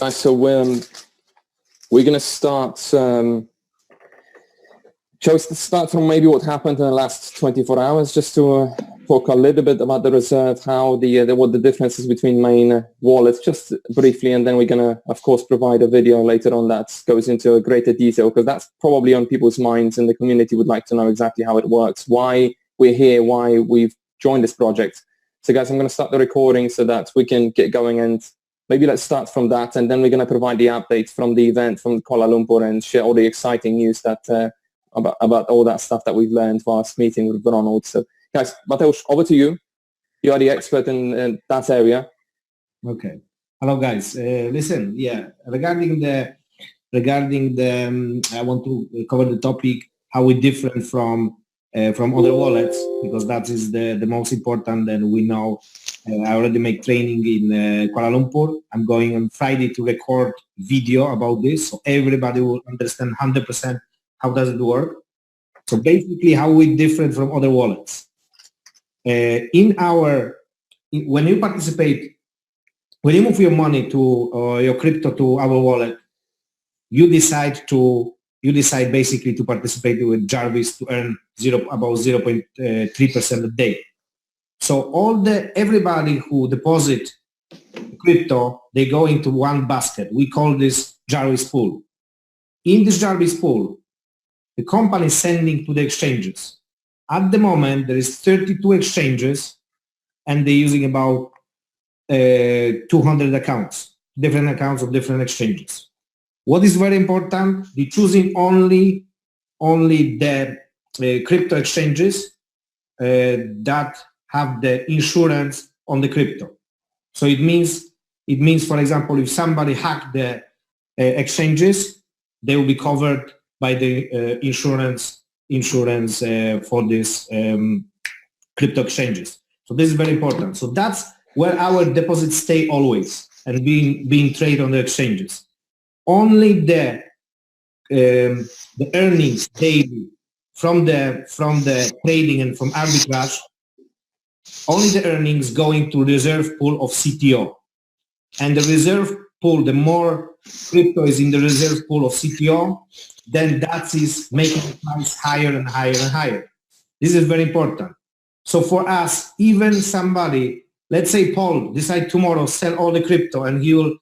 Nice. So we're going to start. Shall we start from maybe what happened in the last 24 hours, just to talk a little bit about the reserve, how what the differences between main wallets, just briefly, and then we're going to, of course, provide a video later on that goes into a greater detail, because that's probably on people's minds, and the community would like to know exactly how it works, why we're here, why we've joined this project. So guys, I'm going to start the recording so that we can get going, and maybe let's start from that, and then we're going to provide the updates from the event from Kuala Lumpur and share all the exciting news that about all that stuff that we've learned whilst meeting with Ronald. So guys, Mateusz, over to you. You are the expert in that area. Okay. Hello guys. Listen, yeah, regarding the I want to cover the topic how we're different from other wallets, because that is the most important. And we know I already make training in Kuala Lumpur. I'm going on Friday to record video about this, so everybody will understand 100% how does it work. So basically, how we're different from other wallets. When you participate, when you move your money to your crypto to our wallet, you decide basically to participate with Jarvis to earn about 0.3% a day. So everybody who deposit crypto, they go into one basket. We call this Jarvis pool. In this Jarvis pool, the company is sending to the exchanges. At the moment, there is 32 exchanges, and they're using about 200 accounts, different accounts of different exchanges. What is very important, they're choosing only the crypto exchanges that have the insurance on the crypto. So it means, for example, if somebody hacked the exchanges, they will be covered by the insurance for these crypto exchanges. So this is very important. So that's where our deposits stay always and being traded on the exchanges. Only the earnings daily from the trading and from arbitrage, only the earnings going to reserve pool of CTO. And the reserve pool, the more crypto is in the reserve pool of CTO, then that is making the price higher and higher and higher. This is very important. So for us, even somebody, let's say Paul decide tomorrow sell all the crypto and he will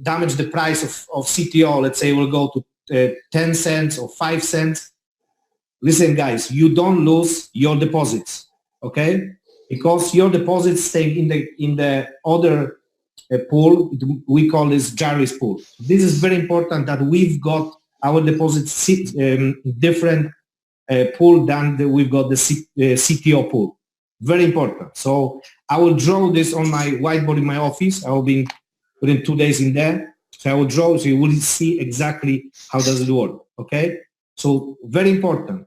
damage the price of CTO, let's say it will go to 10 cents or 5 cents. Listen guys, you don't lose your deposits, okay? Because your deposits stay in the other pool. We call this Jarvis pool. This is very important that we've got our deposits different pool than we've got the CTO pool. Very important. So I will draw this on my whiteboard in my office. I will be within 2 days in there. So I will draw so you will see exactly how does it work. Okay. So very important.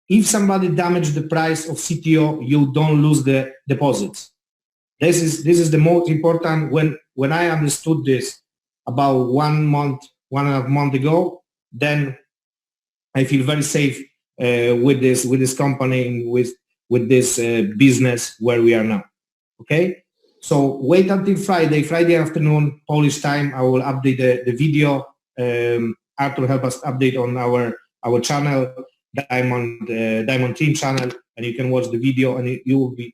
If somebody damaged the price of CTO, you don't lose the deposits. This is the most important. When I understood this about 1.5 months ago, then I feel very safe with this company, with this business where we are now. Okay, so wait until Friday afternoon Polish time. I will update the video. Arthur help us update on our channel, Diamond Team channel, and you can watch the video and you will be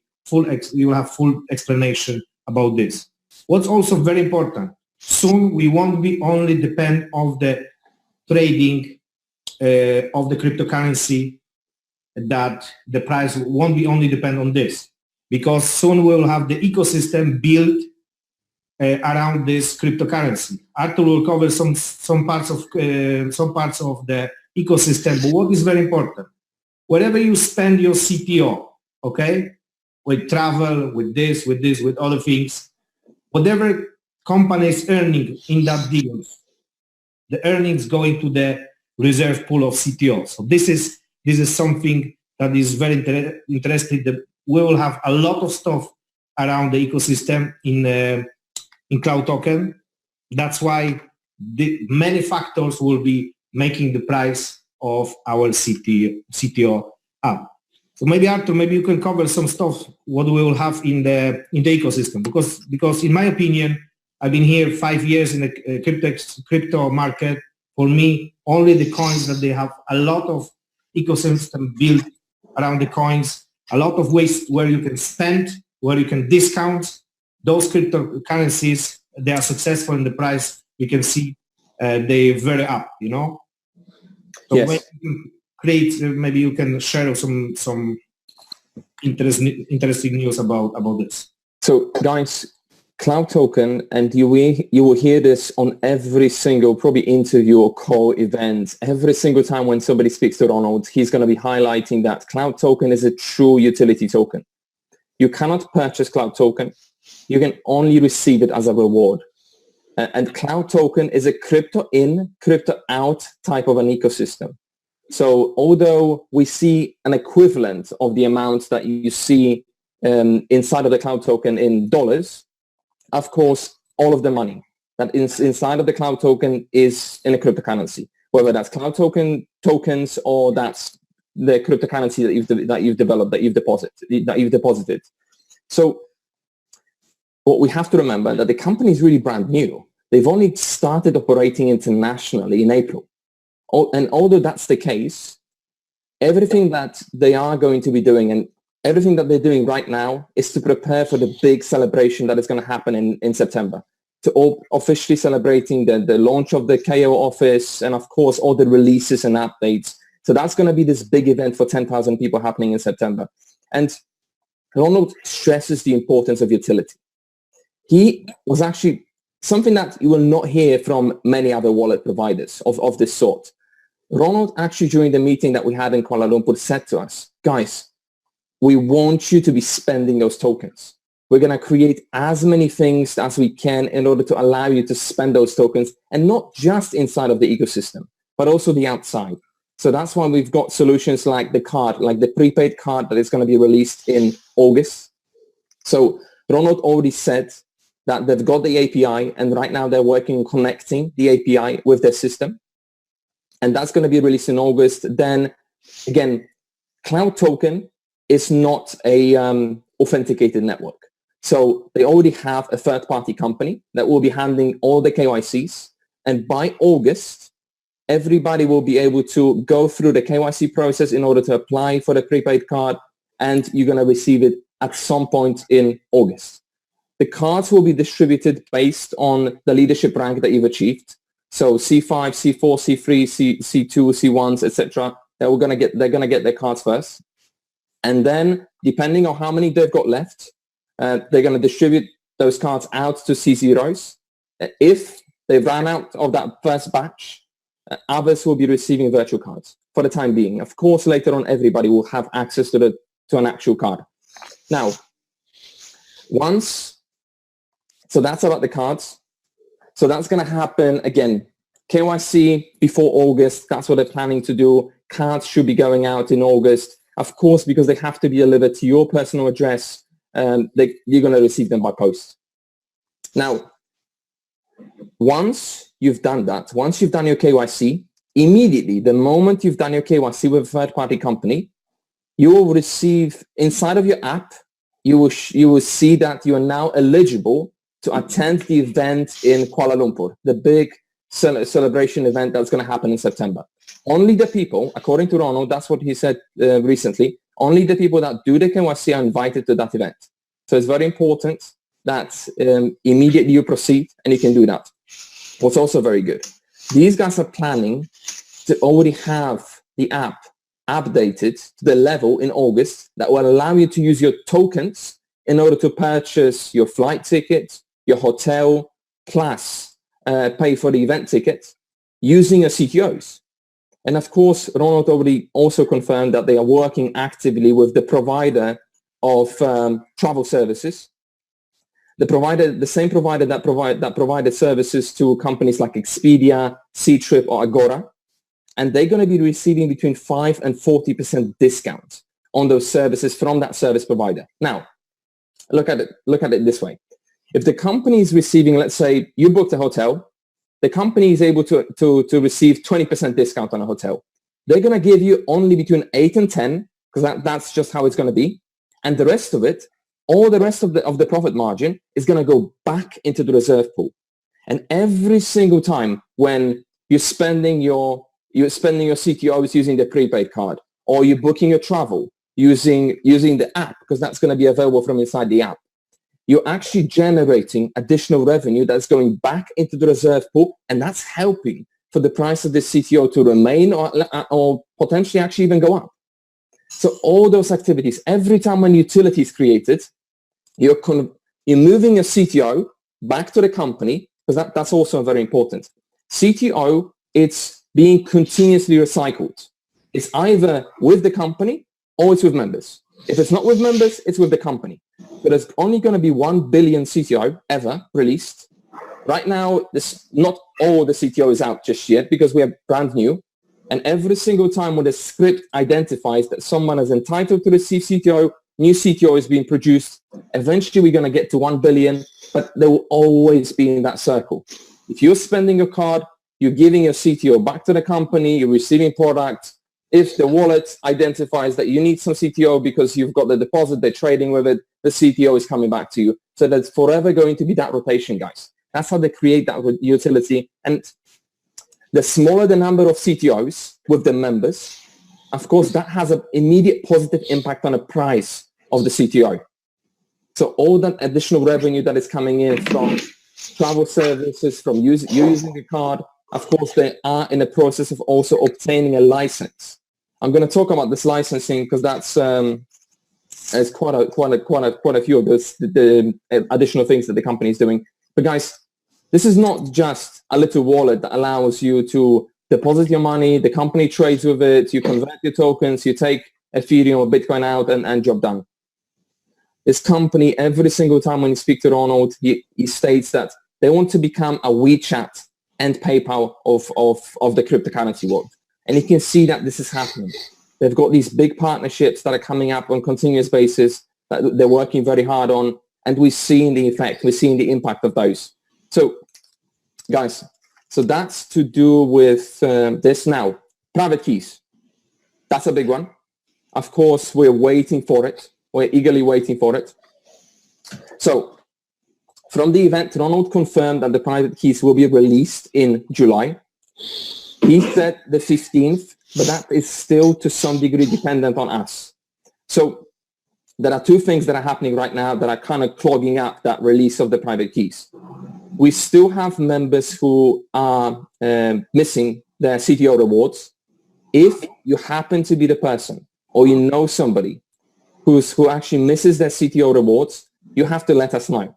you will have full explanation about this. What's also very important, soon we won't be only depend on the trading of the cryptocurrency, that the price won't be only depend on this, because soon we will have the ecosystem built around this cryptocurrency. Arthur will cover some parts of the ecosystem, but what is very important, wherever you spend your CTO, okay, with travel, with this, with other things, whatever company is earning in that deal, the earnings going to the reserve pool of CTO. So this is something that is very interesting. That we will have a lot of stuff around the ecosystem in Cloud Token. That's why many factors will be making the price of our CTO up. So maybe Arthur, maybe you can cover some stuff what we will have in the ecosystem, because in my opinion, I've been here 5 years in the crypto market. For me, only the coins that they have a lot of ecosystem built around the coins, a lot of ways where you can spend, where you can discount. Those cryptocurrencies, they are successful in the price. You can see they're very up, you know. So yes. when you create, maybe you can share some interesting news about this. So guys, Cloud Token, and you will hear this on every single probably interview or call event. Every single time when somebody speaks to Ronald, he's going to be highlighting that Cloud Token is a true utility token. You cannot purchase Cloud Token. You can only receive it as a reward. And Cloud Token is a crypto in, crypto out type of an ecosystem. So although we see an equivalent of the amounts that you see inside of the Cloud Token in dollars, of course, all of the money that is inside of the Cloud Token is in a cryptocurrency, whether that's Cloud Token tokens or that's the cryptocurrency that you've developed, that you've deposited. So what we have to remember that the company is really brand new. They've only started operating internationally in April. And although that's the case, everything that they are going to be doing and everything that they're doing right now is to prepare for the big celebration that is going to happen in September, to all officially celebrating the launch of the KO office and, of course, all the releases and updates. So that's going to be this big event for 10,000 people happening in September. And Ronald stresses the importance of utility. He was actually something that you will not hear from many other wallet providers of this sort. Ronald actually, during the meeting that we had in Kuala Lumpur, said to us, guys, we want you to be spending those tokens. We're going to create as many things as we can in order to allow you to spend those tokens, and not just inside of the ecosystem, but also the outside. So that's why we've got solutions like the card, like the prepaid card that is going to be released in August. So Ronald already said that they've got the API, and right now they're working on connecting the API with their system. And that's going to be released in August. Then again, Cloud Token is not a authenticated network. So they already have a third-party company that will be handling all the KYCs. And by August, everybody will be able to go through the KYC process in order to apply for the prepaid card, and you're going to receive it at some point in August. The cards will be distributed based on the leadership rank that you've achieved. So C5, C4, C3, C2, C1s, etc. They're going to get their cards first. And then, depending on how many they've got left, they're going to distribute those cards out to C0s. If they ran out of that first batch, others will be receiving virtual cards for the time being. Of course, later on, everybody will have access to an actual card. Now, so that's about the cards. So that's going to happen, again, KYC before August. That's what they're planning to do. Cards should be going out in August. Of course, because they have to be delivered to your personal address, you're going to receive them by post. Now, once you've done that, once you've done your KYC, immediately, the moment you've done your KYC with a third-party company, you will receive, inside of your app, you will see that you are now eligible to attend the event in Kuala Lumpur, the big celebration event that's going to happen in September. Only the people, according to Ronald, that's what he said recently, only the people that do the KYC are invited to that event. So it's very important that immediately you proceed and you can do that. What's also very good, these guys are planning to already have the app updated to the level in August that will allow you to use your tokens in order to purchase your flight ticket, your hotel, plus pay for the event ticket using your CTOs. And of course, Ronald already also confirmed that they are working actively with the provider of travel services, the same provider that provided services to companies like Expedia, Ctrip, or Agora. And they're going to be receiving between 5 and 40% discount on those services from that service provider. Now, look at it this way. If the company is receiving, let's say you booked a hotel, the company is able to receive 20% discount on a hotel. They're going to give you only between 8 and 10, because that's just how it's going to be. And the rest of it, all the rest of the profit margin is going to go back into the reserve pool. And every single time when you're spending your CTOs using the prepaid card, or you're booking your travel using the app, because that's going to be available from inside the app, you're actually generating additional revenue that's going back into the reserve pool, and that's helping for the price of the CTO to remain or potentially actually even go up. So all those activities, every time when utility is created, you're moving your CTO back to the company, because that's also very important. CTO, it's being continuously recycled. It's either with the company or it's with members. If it's not with members, it's with the company. But there's only going to be 1 billion CTO ever released. Right now, not all the CTO is out just yet because we are brand new. And every single time when the script identifies that someone is entitled to receive CTO, new CTO is being produced. Eventually, we're going to get to 1 billion, but there will always be in that circle. If you're spending your card, you're giving your CTO back to the company, you're receiving product. If the wallet identifies that you need some CTO because you've got the deposit, they're trading with it, the CTO is coming back to you. So there's forever going to be that rotation, guys. That's how they create that utility. And the smaller the number of CTOs with the members, of course, that has an immediate positive impact on the price of the CTO. So all that additional revenue that is coming in from travel services, from using a card, of course, they are in the process of also obtaining a license. I'm going to talk about this licensing because that's there's quite a few of the additional things that the company is doing. But guys, this is not just a little wallet that allows you to deposit your money, the company trades with it, you convert your tokens, you take Ethereum or Bitcoin out, and job done. This company, every single time when you speak to Ronald, he states that they want to become a WeChat and PayPal of the cryptocurrency world. And you can see that this is happening. They've got these big partnerships that are coming up on a continuous basis that they're working very hard on, and we're seeing the effect, we're seeing the impact of those. So, guys, so that's to do with this now. Private keys. That's a big one. Of course, we're waiting for it. We're eagerly waiting for it. So, from the event, Ronald confirmed that the private keys will be released in July. He said the 15th, but that is still to some degree dependent on us. So there are two things that are happening right now that are kind of clogging up that release of the private keys. We still have members who are missing their CTO rewards. If you happen to be the person or you know somebody who actually misses their CTO rewards, you have to let us know.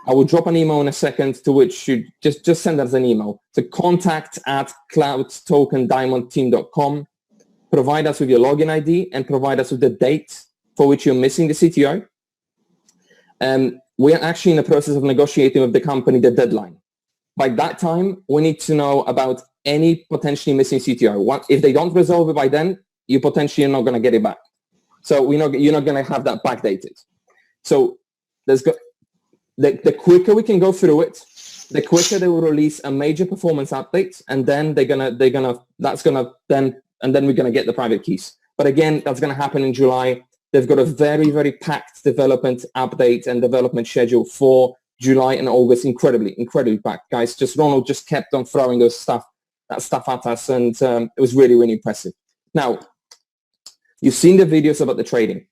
I will drop an email in a second to which you just send us an email to contact@cloudtokendiamondteam.com. Provide us with your login ID and provide us with the date for which you're missing the CTO. We are actually in the process of negotiating with the company the deadline. By that time, we need to know about any potentially missing CTO. If they don't resolve it by then, you potentially are not going to get it back. So you're not going to have that backdated. So the quicker we can go through it, the quicker they will release a major performance update, and then we're gonna get the private keys. But again, that's gonna happen in July. They've got a very, very packed development update and development schedule for July and August. Incredibly packed, guys. Ronald just kept on throwing that stuff at us, and it was really, really impressive. Now, you've seen the videos about the trading,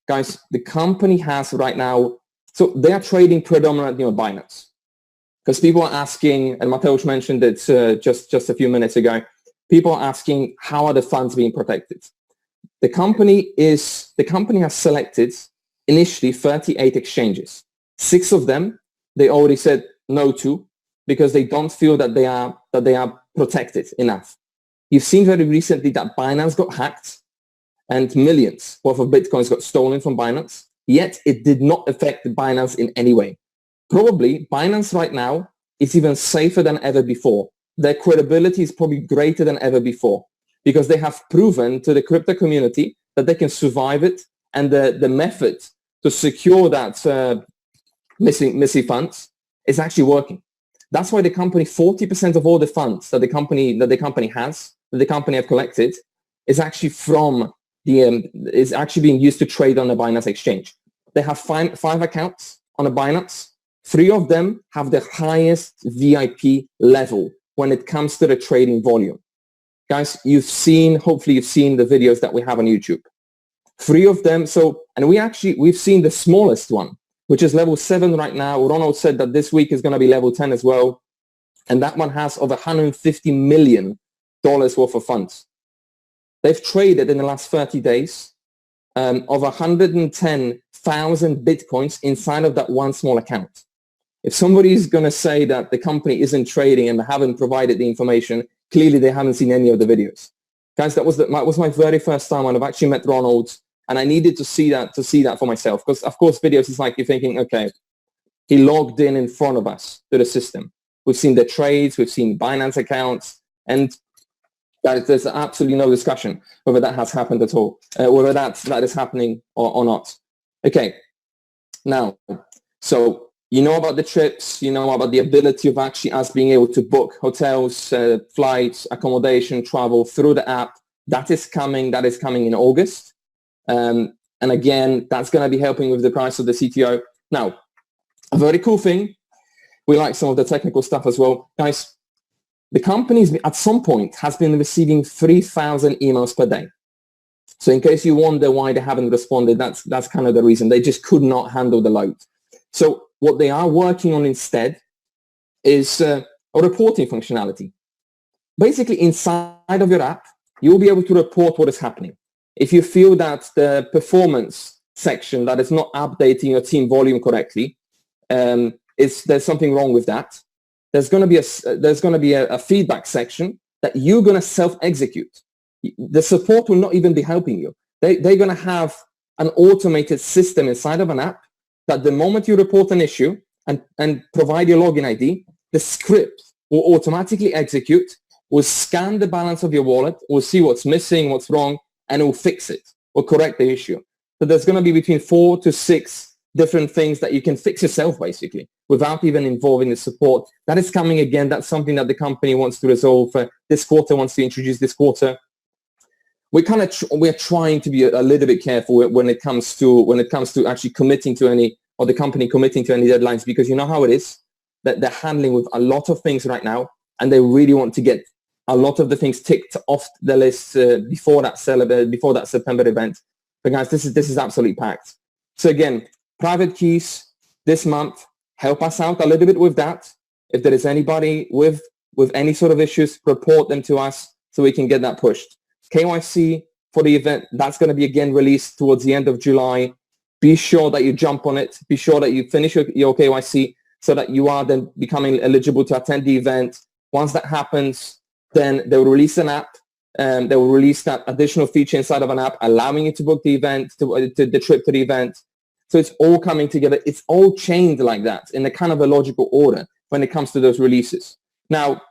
guys. The company has right now. So they are trading predominantly on Binance, because people are asking, and Mateusz mentioned it just a few minutes ago, people are asking, how are the funds being protected? The company has selected initially 38 exchanges. 6 of them, they already said no to, because they don't feel that they are protected enough. You've seen very recently that Binance got hacked and millions worth of Bitcoins got stolen from Binance. Yet it did not affect Binance in any way. Probably Binance right now is even safer than ever before. Their credibility is probably greater than ever before because they have proven to the crypto community that they can survive it, and the method to secure that missing funds is actually working. That's why the company, 40% of all the funds that the company have collected is actually is actually being used to trade on the Binance exchange. they have five accounts on a Binance. 3 of them have the highest VIP level when it comes to the trading volume. Guys, hopefully you've seen the videos that we have on YouTube. 3 of them, and we've seen the smallest one, which is level 7 right now. Ronald said that this week is going to be level 10 as well. And that one has over $150 million worth of funds. They've traded in the last 30 days over 110,000 Bitcoins inside of that one small account. If somebody is going to say that the company isn't trading and haven't provided the information, clearly they haven't seen any of the videos. Guys, that was my very first time when I've actually met Ronald, and I needed to see that for myself. Because of course, videos is like you're thinking, okay, he logged in front of us to the system. We've seen the trades, we've seen Binance accounts, and there's absolutely no discussion whether that has happened at all, whether that is happening or not. Okay, now, so you know about the trips, you know about the ability of actually us being able to book hotels, flights, accommodation, travel through the app. That is coming in August. And again, that's going to be helping with the price of the CTO. Now, a very cool thing, we like some of the technical stuff as well. Guys, the companies at some point has been receiving 3,000 emails per day. So in case you wonder why they haven't responded, that's kind of the reason. They just could not handle the load. So what they are working on instead is a reporting functionality. Basically, inside of your app, you'll be able to report what is happening. If you feel that the performance section that is not updating your team volume correctly, there's something wrong with that. There's going to be a feedback section that you're going to self-execute. The support will not even be helping you. They're going to have an automated system inside of an app that the moment you report an issue and provide your login ID, the script will automatically execute, will scan the balance of your wallet, will see what's missing, what's wrong, and it will fix it or correct the issue. So there's going to be between 4 to 6 different things that you can fix yourself, basically, without even involving the support. That is coming again. That's something that the company wants to resolve this quarter, wants to introduce this quarter. We're trying to be a little bit careful when it comes to actually committing to any, or the company committing to any deadlines, because you know how it is, that they're handling with a lot of things right now, and they really want to get a lot of the things ticked off the list before that September event. But guys, this is absolutely packed. So again, private keys this month, help us out a little bit with that. If there is anybody with any sort of issues, report them to us so we can get that pushed. KYC for the event, that's going to be again released towards the end of July. Be sure that you jump on it. Be sure that you finish your KYC so that you are then becoming eligible to attend the event. Once that happens, then they will release an app. They will release that additional feature inside of an app, allowing you to book the event, to the trip to the event. So it's all coming together. It's all chained like that in a kind of a logical order when it comes to those releases. Now,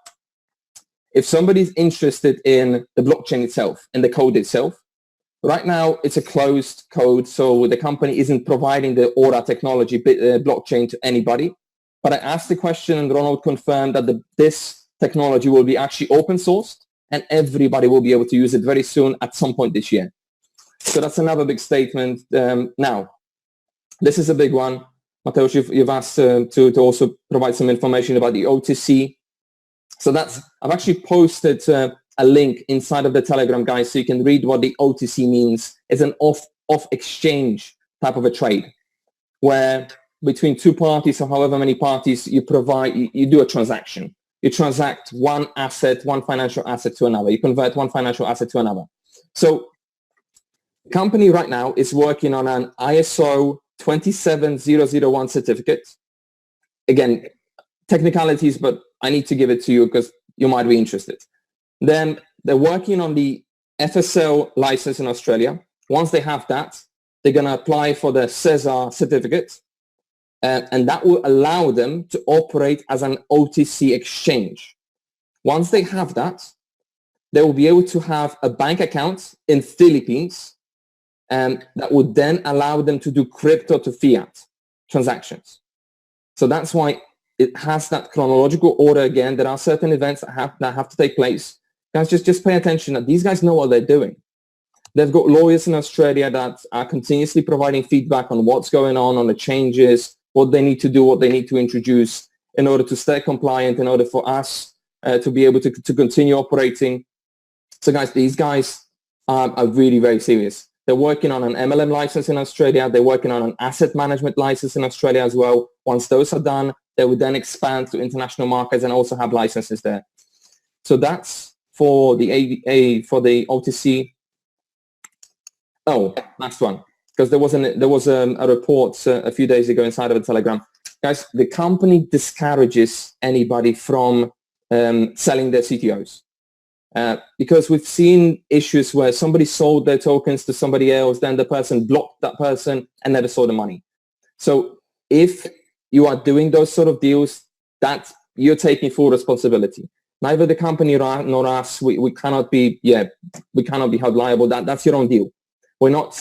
if somebody's interested in the blockchain itself and the code itself, right now it's a closed code, so the company isn't providing the Aura technology blockchain to anybody. But I asked the question and Ronald confirmed that this technology will be actually open sourced and everybody will be able to use it very soon at some point this year. So that's another big statement. Now, this is a big one. Mateusz, you've asked to also provide some information about the OTC. So I've actually posted a link inside of the Telegram, guys, so you can read what the OTC means. It's an off-exchange type of a trade where between 2 parties or however many parties you do a transaction. You transact one financial asset to another. You convert one financial asset to another. So the company right now is working on an ISO 27001 certificate. Again, technicalities, but I need to give it to you because you might be interested. Then they're working on the FSL license in Australia. Once they have that, they're going to apply for the CESAR certificate, and that will allow them to operate as an OTC exchange. Once they have that, they will be able to have a bank account in Philippines, and that would then allow them to do crypto to fiat transactions. So that's why it has that chronological order again. There are certain events that have to take place. Guys, just pay attention that these guys know what they're doing. They've got lawyers in Australia that are continuously providing feedback on what's going on the changes, what they need to do, what they need to introduce in order to stay compliant, in order for us to be able to continue operating. So guys, these guys are really very serious. They're working on an MLM license in Australia. They're working on an asset management license in Australia as well. Once those are done, they would then expand to international markets and also have licenses there. So that's for the for the OTC. Oh, last one, because there was a report a few days ago inside of a Telegram. Guys, the company discourages anybody from selling their CTOs. Because we've seen issues where somebody sold their tokens to somebody else, then the person blocked that person and never saw the money. So if you are doing those sort of deals, that you're taking full responsibility. Neither the company nor us, we cannot be held liable. That's your own deal. We're not,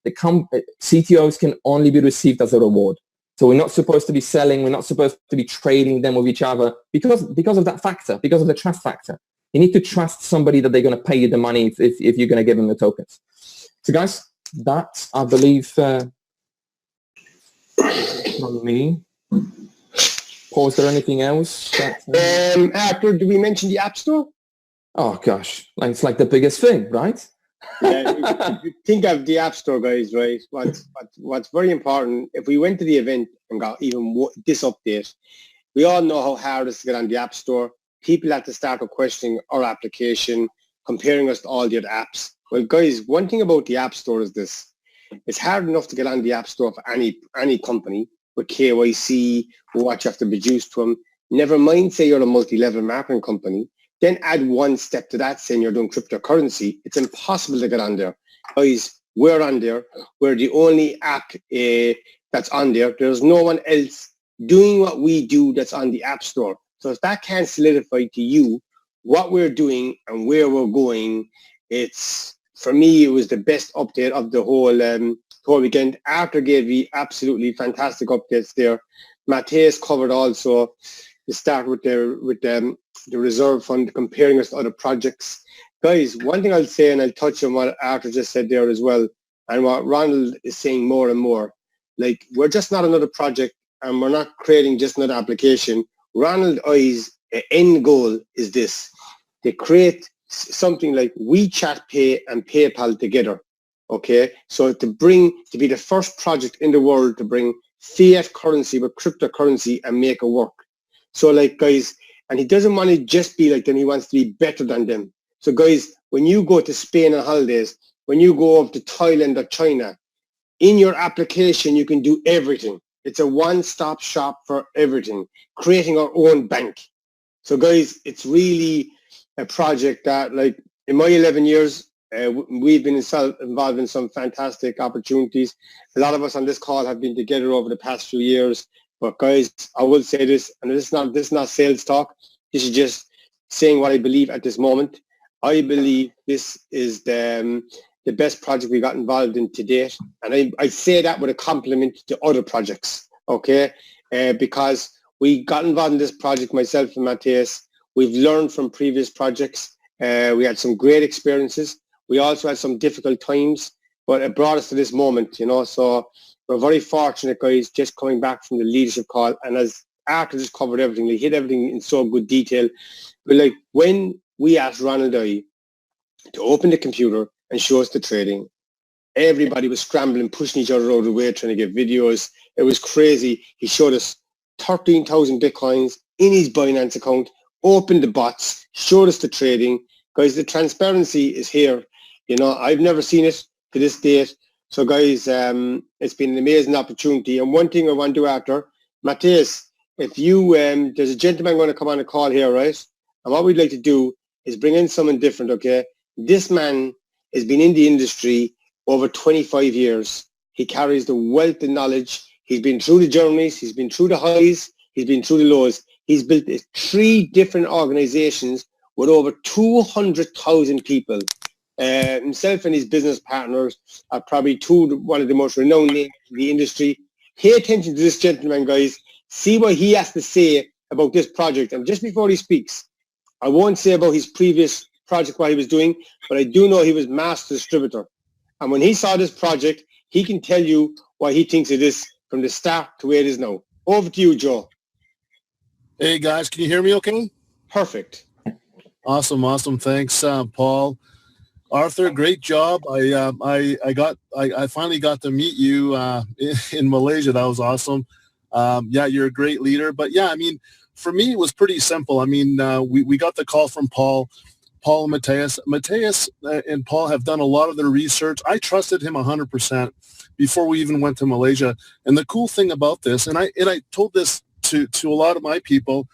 CTOs can only be received as a reward. So we're not supposed to be selling, we're not supposed to be trading them with each other because of that factor, because of the trust factor. You need to trust somebody that they're going to pay you the money if you're going to give them the tokens. So guys, that I believe from me. Paul, is there anything else? After, did we mention the App Store? Oh gosh, it's like the biggest thing, right? Yeah, think of the App Store, guys, right? What's very important, if we went to the event and got even this update, we all know how hard it is to get on the App Store. People have to start questioning our application, comparing us to all the other apps. Well, guys, one thing about the App Store is this. It's hard enough to get on the App Store for any company with KYC, what you have to produce to them. Never mind, say you're a multi-level marketing company. Then add one step to that, saying you're doing cryptocurrency. It's impossible to get on there. Guys, we're on there. We're the only app that's on there. There's no one else doing what we do that's on the App Store. So if that can't solidify to you what we're doing and where we're going, for me, it was the best update of the whole weekend. Arthur gave me absolutely fantastic updates there. Matthias covered also the start with the reserve fund, comparing us to other projects. Guys, one thing I'll say, and I'll touch on what Arthur just said there as well, and what Ronald is saying more and more, like, we're just not another project and we're not creating just another application. Ronald I's end goal is this: to create something like WeChat Pay and PayPal together. Okay, so to be the first project in the world to bring fiat currency with cryptocurrency and make it work. So, like, guys, and he doesn't want to just be like them, he wants to be better than them. So guys, when you go to Spain on holidays, when you go up to Thailand or China, in your application you can do everything. It's a one-stop shop for everything, creating our own bank. So guys, it's really a project that, like, in my 11 years, we've been involved in some fantastic opportunities. A lot of us on this call have been together over the past few years. But guys, I will say this, and this is not sales talk. This is just saying what I believe at this moment. I believe this is the best project we got involved in to date. And I say that with a compliment to other projects, okay? Because we got involved in this project, myself and Matthias. We've learned from previous projects. We had some great experiences. We also had some difficult times, but it brought us to this moment, you know. So we're very fortunate, guys, just coming back from the leadership call. And as Arthur just covered everything, he hit everything in so good detail. But like, when we asked Ronald I to open the computer and show us the trading, everybody was scrambling, pushing each other out of the way, trying to get videos. It was crazy. He showed us 13,000 Bitcoins in his Binance account, opened the bots, showed us the trading. Guys, the transparency is here. You know, I've never seen it to this date. So guys, it's been an amazing opportunity. And one thing I want to do after, Matthias, if you, there's a gentleman going to come on the call here, right? And what we'd like to do is bring in someone different, okay? This man has been in the industry over 25 years. He carries the wealth of knowledge. He's been through the journeys. He's been through the highs. He's been through the lows. He's built 3 different organizations with over 200,000 people. Himself and his business partners are probably one of the most renowned names in the industry. Pay attention to this gentleman, guys. See what he has to say about this project. And just before he speaks, I won't say about his previous project, what he was doing, but I do know he was master distributor. And when he saw this project, he can tell you what he thinks it is from the start to where it is now. Over to you, Joe. Hey guys, can you hear me okay? Perfect. Awesome. Thanks, Paul. Arthur, great job. I finally got to meet you in Malaysia. That was awesome. Yeah, you're a great leader. But yeah, I mean, for me, it was pretty simple. I mean, we got the call from Paul and Matthias. Matthias and Paul have done a lot of their research. I trusted him 100% before we even went to Malaysia. And the cool thing about this, and I told this to a lot of my people,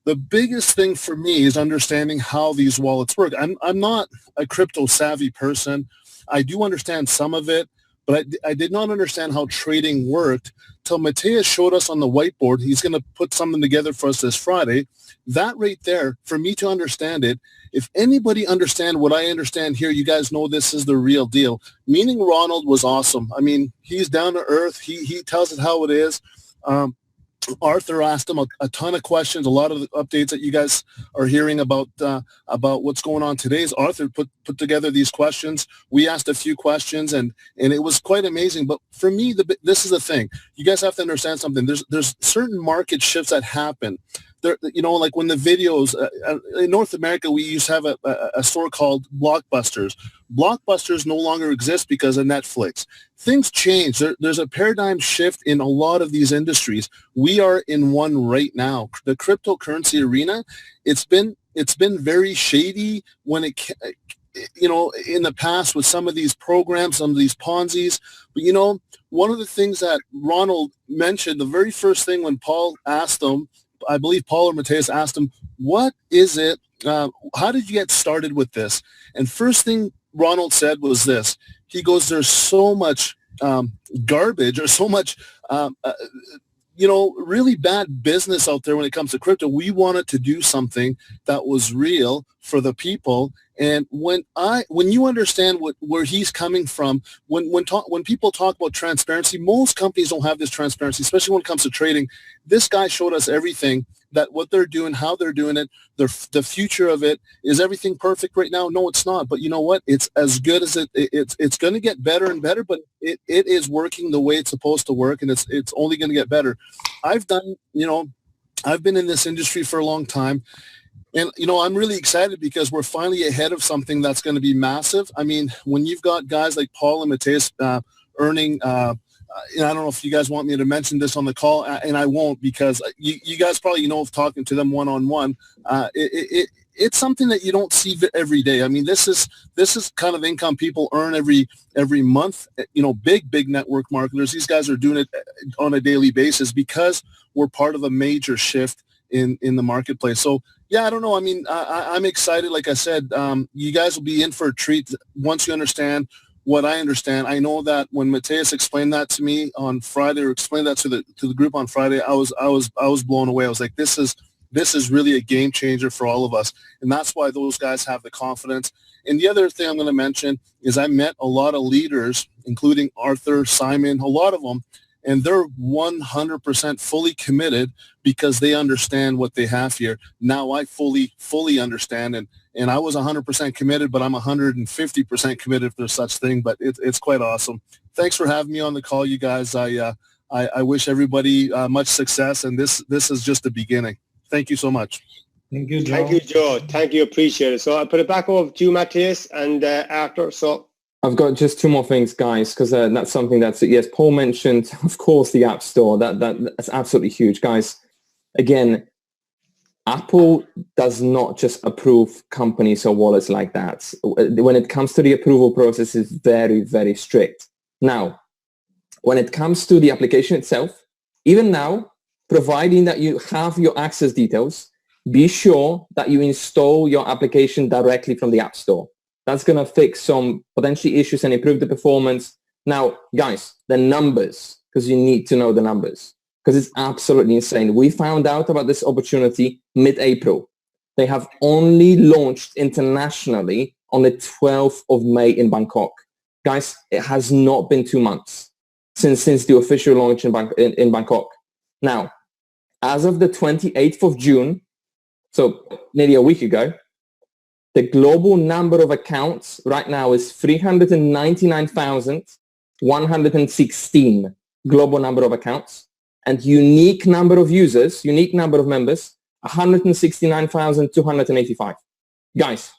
the biggest thing for me is understanding how these wallets work. I'm not a crypto savvy person. I do understand some of it, but I did not understand how trading worked till Matthias showed us on the whiteboard. He's going to put something together for us this Friday. That right there, for me to understand it, if anybody understand what I understand here, you guys know this is the real deal. Meaning Ronald was awesome. I mean, he's down to earth. He tells it how it is. Arthur asked him a ton of questions. A lot of the updates that you guys are hearing about what's going on today is Arthur put together these questions. We asked a few questions, and it was quite amazing. But for me, this is the thing. You guys have to understand something. There's certain market shifts that happen. There, you know, like when the videos in North America, we used to have a store called Blockbusters. Blockbusters no longer exist because of Netflix. Things change. There's a paradigm shift in a lot of these industries. We are in one right now. The cryptocurrency arena, it's been very shady when it, you know, in the past with some of these programs, some of these Ponzi's. But you know, one of the things that Ronald mentioned, the very first thing when Paul asked him, I believe Paul or Matthias asked him, what is it? How did you get started with this? And first thing Ronald said was this. He goes, there's so much garbage or so much, you know, really bad business out there when it comes to crypto. We wanted to do something that was real for the people. And when you understand where he's coming from, when people talk about transparency, most companies don't have this transparency, especially when it comes to trading. This guy showed us everything, that what they're doing, how they're doing it, the future of it. Is everything perfect right now? No, it's not. But you know what? It's as good as it's going to get better and better, but it is working the way it's supposed to work, and it's only going to get better. I've been in this industry for a long time. And, you know, I'm really excited because we're finally ahead of something that's going to be massive. I mean, when you've got guys like Paul and Matthias earning, and I don't know if you guys want me to mention this on the call, and I won't because you guys probably know of talking to them one-on-one. It's something that you don't see every day. I mean, this is kind of income people earn every month. You know, big network marketers. These guys are doing it on a daily basis because we're part of a major shift in the marketplace. So yeah, I don't know. I mean, I'm excited. Like I said, you guys will be in for a treat once you understand what I understand. I know that when Matthias explained that to me on Friday, or explained that to the group on Friday, I was blown away. I was like, this is really a game changer for all of us, and that's why those guys have the confidence. And the other thing I'm going to mention is I met a lot of leaders, including Arthur, Simon, a lot of them. And they're 100% fully committed because they understand what they have here. Now I fully understand, and I was 100% committed, but I'm 150% committed if there's such thing. But it's quite awesome. Thanks for having me on the call, you guys. I wish everybody much success, and this is just the beginning. Thank you so much. Thank you, Joe. Thank you, Joe. Thank you. Appreciate it. So I'll put it back over to you, Matthias, and Arthur. So I've got just two more things, guys, because that's something that's, yes, Paul mentioned, of course, the App Store. That's absolutely huge. Guys, again, Apple does not just approve companies or wallets like that. When it comes to the approval process, it's very, very strict. Now, when it comes to the application itself, even now, providing that you have your access details, be sure that you install your application directly from the App Store. That's going to fix some potentially issues and improve the performance. Now, guys, the numbers, because you need to know the numbers, because it's absolutely insane. We found out about this opportunity mid-April. They have only launched internationally on the 12th of May in Bangkok. Guys, it has not been 2 months since the official launch in Bangkok. Now, as of the 28th of June, so nearly a week ago, The global number of accounts right now is 399,116 global number of accounts, and unique number of users, unique number of members, 169,285. Guys,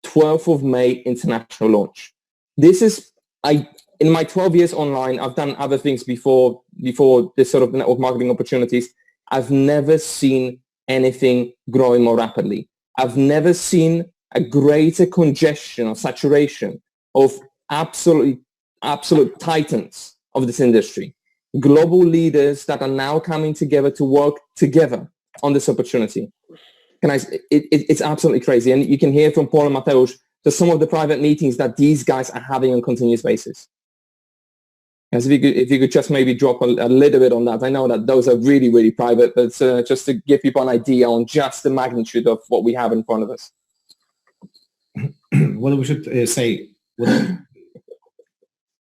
12th of May international launch. This is, in my 12 years online, I've done other things before this sort of network marketing opportunities. I've never seen anything growing more rapidly. I've never seen a greater congestion or saturation of absolute titans of this industry. Global leaders that are now coming together to work together on this opportunity. It's absolutely crazy. And you can hear from Paul and Mateusz just some of the private meetings that these guys are having on a continuous basis. As if you could just maybe drop a little bit on that. I know that those are really, really private, but just to give people an idea on just the magnitude of what we have in front of us. What we should say.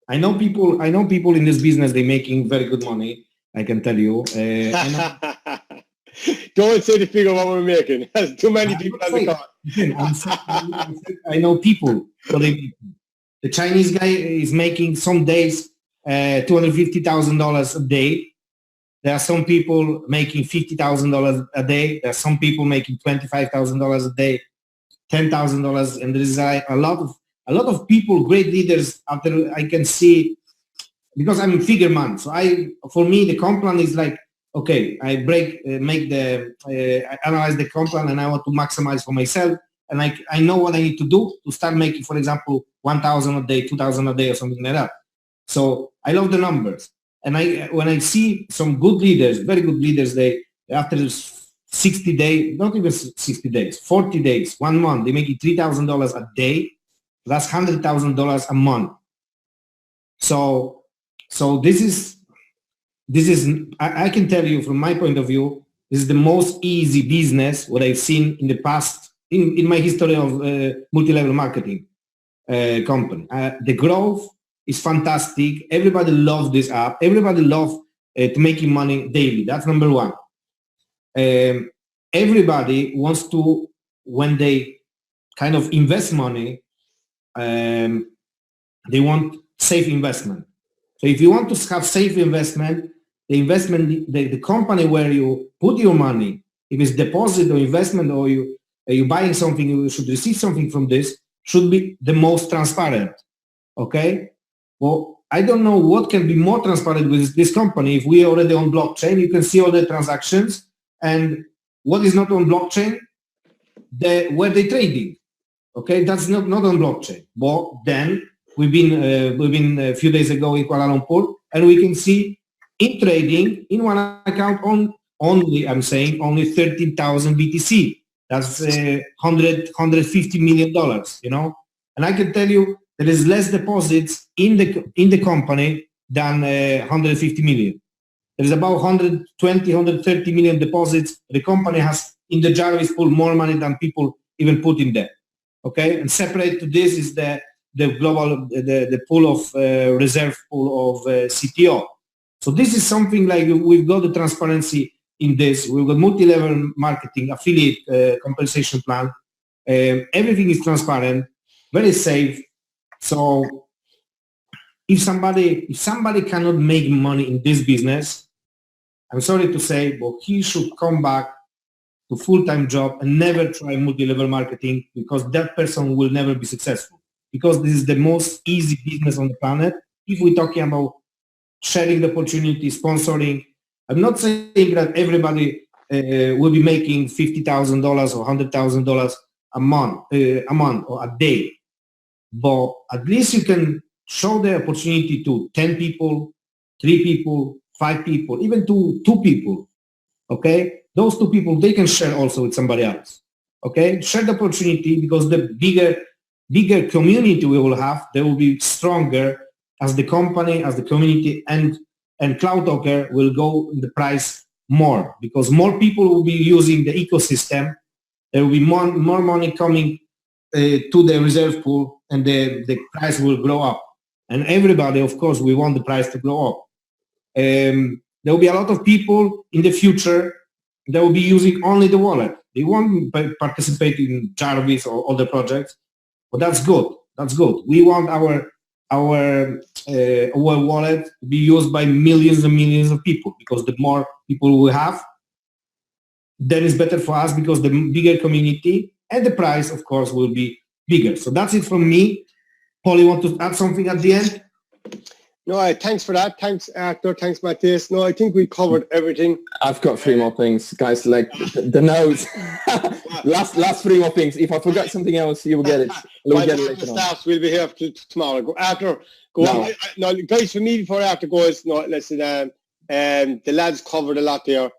I know people in this business, they're making very good money, I can tell you. Don't say the figure what we're making. There's too many people on the call. I know people. The Chinese guy is making some days $250,000 a day. There are some people making $50,000 a day. There are some people making $25,000 a day, $10,000, and there is a lot of people, great leaders. After I can see, because I'm a figure man, so for me the comp plan is like, okay, I analyze the comp plan, and I want to maximize for myself, and I know what I need to do to start making, for example, 1,000 a day, 2,000 a day, or something like that. So I love the numbers, and when I see some good leaders, very good leaders, they after 60 days, not even 60 days, 40 days, 1 month, they make $3,000 a day. That's $100,000 a month. So this is I can tell you from my point of view, this is the most easy business what I've seen in the past in my history of multi-level marketing company. The growth is fantastic. Everybody loves this app. Everybody loves to making money daily. That's number one. Everybody wants to, when they kind of invest money, they want safe investment. So if you want to have safe investment, the company where you put your money, if it's deposit or investment, or you buying something, you should receive something from this, should be the most transparent. Okay? Well, I don't know what can be more transparent with this company. If we are already on blockchain, you can see all the transactions, and what is not on blockchain, where they trading. Okay, that's not on blockchain. But then we've been a few days ago in Kuala Lumpur, and we can see in trading in one account only 13,000 BTC. That's $150 million. You know, and I can tell you there is less deposits in the company than 150 million. There is about 120, 130 million deposits. The company has in the Jarvis pool more money than people even put in there. Okay, and separate to this is the global the pool of reserve pool of CTO. So this is something like we've got the transparency in this. We've got multi-level marketing, affiliate compensation plan. Everything is transparent, very safe. So if somebody cannot make money in this business, I'm sorry to say, but he should come back to full-time job and never try multi-level marketing, because that person will never be successful, because this is the most easy business on the planet. If we're talking about sharing the opportunity, sponsoring, I'm not saying that everybody will be making $50,000 or $100,000 a month or a day, but at least you can show the opportunity to 10 people, 3 people, 5 people, even to 2 people. Okay, those 2 people, they can share also with somebody else. Okay, share the opportunity, because the bigger community we will have, they will be stronger as the company, as the community, and CloudTalker will go in the price more, because more people will be using the ecosystem. There will be more money coming to the reserve pool, and the price will grow up. And everybody, of course, we want the price to grow up. There will be a lot of people in the future that will be using only the wallet. They won't participate in Jarvis or other projects, but that's good. That's good. We want our wallet to be used by millions and millions of people, because the more people we have, then it's better for us, because the bigger community and the price, of course, will be bigger. So that's it from me. Paul, you want to add something at the end? No, thanks for that. Thanks, Arthur. Thanks, Matthias. No, I think we covered everything. I've got 3 more things, guys. Like the notes. last 3 more things. If I forgot something else, you will get it. We'll get it later on. We'll be here tomorrow. Arthur, go on. No, guys, for me, before Arthur goes, no, listen. The lads covered a lot there.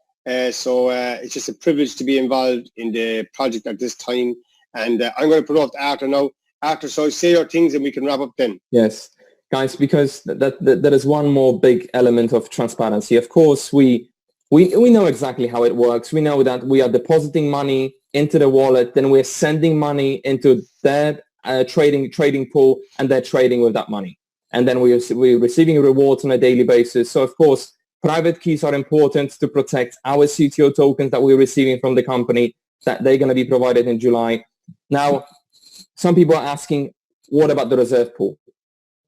So it's just a privilege to be involved in the project at this time. And I'm going to put it off to Arthur now. Arthur, so say your things and we can wrap up then. Yes. Guys, because that is one more big element of transparency. Of course, we know exactly how it works. We know that we are depositing money into the wallet, then we're sending money into their trading pool, and they're trading with that money. And then we're receiving rewards on a daily basis. So, of course, private keys are important to protect our CTO tokens that we're receiving from the company, that they're going to be provided in July. Now, some people are asking, what about the reserve pool?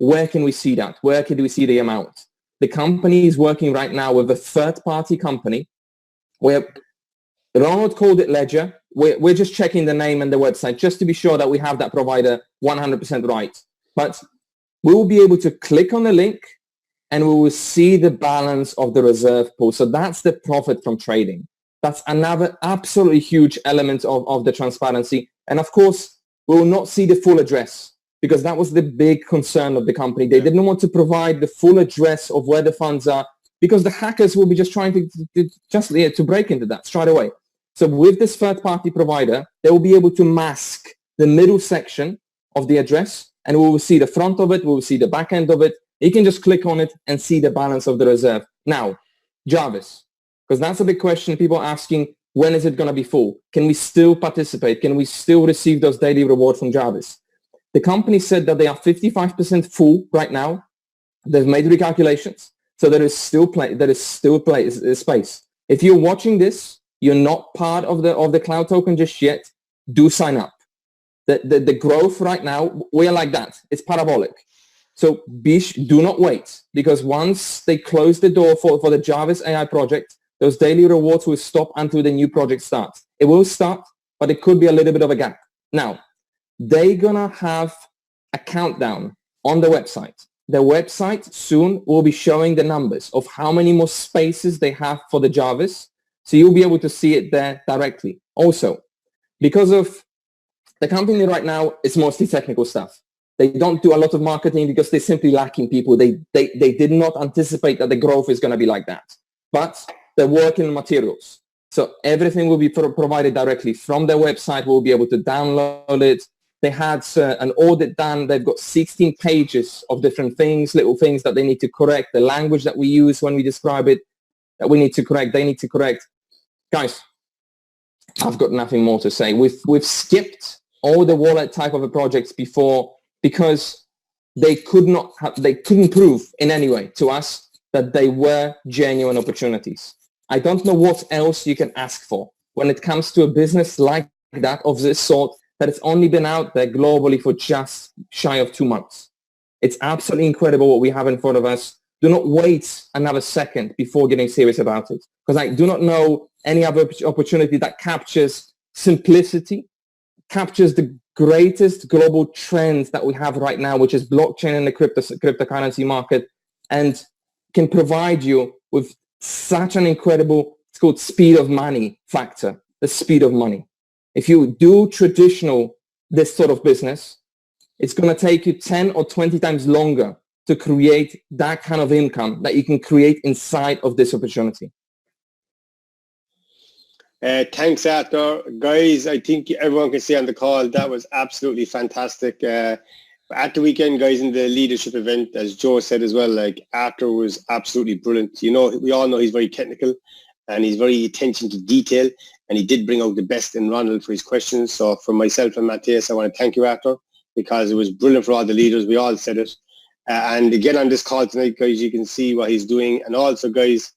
Where can we see that? Where can we see the amount? The company is working right now with a third-party company where Ronald called it Ledger. We're just checking the name and the website just to be sure that we have that provider 100% right. But we will be able to click on the link and we will see the balance of the reserve pool. So that's the profit from trading. That's another absolutely huge element of the transparency. And of course, we will not see the full address, because that was the big concern of the company. They didn't want to provide the full address of where the funds are, because the hackers will be just trying to break into that straight away. So with this third-party provider, they will be able to mask the middle section of the address, and we will see the front of it, we will see the back end of it. You can just click on it and see the balance of the reserve. Now, Jarvis, because that's a big question. People are asking, when is it going to be full? Can we still participate? Can we still receive those daily rewards from Jarvis? The company said that they are 55% full right now. They've made recalculations, so there is still space. If you're watching this, you're not part of the cloud token just yet, do sign up. The growth right now, we are like that. It's parabolic. So do not wait, because once they close the door for the Jarvis AI project, those daily rewards will stop until the new project starts. It will start, but it could be a little bit of a gap. Now, they're going to have a countdown on the website. The website soon will be showing the numbers of how many more spaces they have for the Jarvis. So you'll be able to see it there directly. Also, because of the company right now, it's mostly technical stuff. They don't do a lot of marketing because they're simply lacking people. They did not anticipate that the growth is going to be like that. But they're working on materials. So everything will be provided directly from their website. We'll be able to download it. They had an audit done. They've got 16 pages of different things, little things that they need to correct, the language that we use when we describe it, that we need to correct, they need to correct. Guys, I've got nothing more to say. We've skipped all the wallet type of projects before because they couldn't prove in any way to us that they were genuine opportunities. I don't know what else you can ask for when it comes to a business like that, of this sort, that it's only been out there globally for just shy of 2 months. It's absolutely incredible what we have in front of us. Do not wait another second before getting serious about it, because I do not know any other opportunity that captures simplicity, captures the greatest global trends that we have right now, which is blockchain and the cryptocurrency market, and can provide you with such an incredible, it's called speed of money factor, the speed of money. If you do traditional, this sort of business, it's going to take you 10 or 20 times longer to create that kind of income that you can create inside of this opportunity. Thanks, Arthur. Guys, I think everyone can see on the call, that was absolutely fantastic. At the weekend, guys, in the leadership event, as Joe said as well, like Arthur was absolutely brilliant. You know, we all know he's very technical and he's very attention to detail, and he did bring out the best in Ronald for his questions. So for myself and Matthias, I want to thank you, Arthur, because it was brilliant for all the leaders. We all said it. And again, on this call tonight, guys, you can see what he's doing. And also, guys,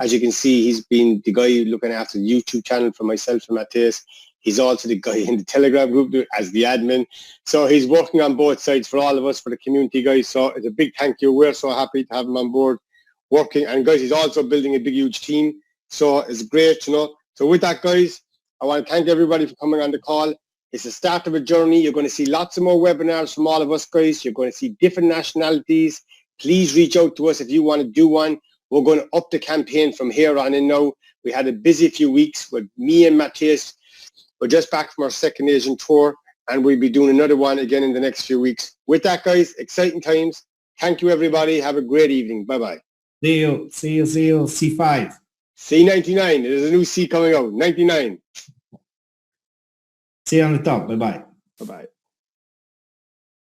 As you can see, he's been the guy looking after the YouTube channel for myself and Matthias. He's also the guy in the Telegram group as the admin. So he's working on both sides for all of us, for the community, guys. So it's a big thank you. We're so happy to have him on board working. And guys, he's also building a big, huge team. So it's great, you know. So with that, guys, I want to thank everybody for coming on the call. It's the start of a journey. You're going to see lots of more webinars from all of us, guys. You're going to see different nationalities. Please reach out to us if you want to do one. We're going to up the campaign from here on in now. We had a busy few weeks with me and Matthias. We're just back from our second Asian tour, and we'll be doing another one again in the next few weeks. With that, guys, exciting times. Thank you, everybody. Have a great evening. Bye-bye. See you. C5. C99. There's a new C coming out. 99. See you on the top. Bye-bye. Bye-bye.